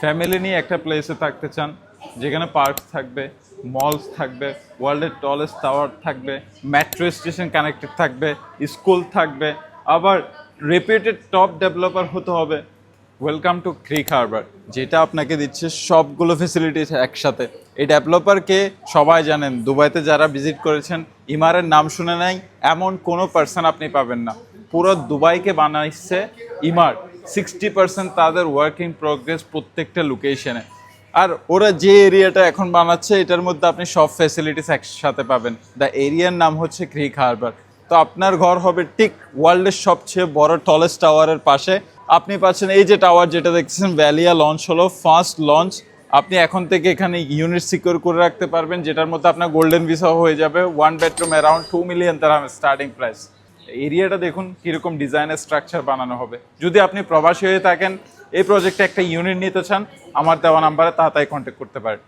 Family নিয়ে একটা প্লেসে থাকতে চান যেখানে পার্ক থাকবে, মলস থাকবে, ওয়ার্ল্ডের টলেস্ট টাওয়ার থাকবে, মেট্রো স্টেশন কানেক্টেড থাকবে, স্কুল থাকবে, আবার রেপুটেড টপ ডেভেলপার হতে হবে, ওয়েলকাম টু ক্রিক হারবার, যেটা আপনাকে দিচ্ছে সবগুলো ফেসিলিটিস একসাথে। এই ডেভেলপারকে সবাই জানেন, দুবাইতে যারা ভিজিট করেছেন ইমারের নাম শুনে নাই এমন কোনো পার্সন আপনি পাবেন না। পুরো দুবাইকে বানাইছে ইমার। 60% তাদের ওয়ার্ক ইন প্রোগ্রেস প্রত্যেকটা লোকেশনে। আর ওরা যে এরিয়াটা এখন বানাচ্ছে এটার মধ্যে আপনি সব ফ্যাসিলিটিস একসাথে পাবেন। দ্য এরিয়ার নাম হচ্ছে ক্রিক হারবার। তো আপনার ঘর হবে ঠিক ওয়ার্ল্ডের সবচেয়ে বড় টলেস্ট টাওয়ারের পাশে। আপনি পাচ্ছেন এই যে টাওয়ার যেটা দেখছেন, ভ্যালিয়া লঞ্চ হলো ফার্স্ট লঞ্চ। আপনি এখন থেকে এখানে ইউনিট সিকিউর করে রাখতে পারবেন, যেটার মধ্যে আপনার গোল্ডেন ভিসা হয়ে যাবে। 1 বেডরুম অ্যারাউন্ড 2 মিলিয়ন তার স্টার্টিং প্রাইস। এরিয়াটা দেখুন কীরকম ডিজাইনের স্ট্রাকচার বানানো হবে। যদি আপনি প্রবাসী হয়ে থাকেন, এই প্রজেক্টে একটা ইউনিট নিতে চান, আমার দেওয়া নাম্বারে তাড়াতাড়ি কন্ট্যাক্ট করতে পারেন।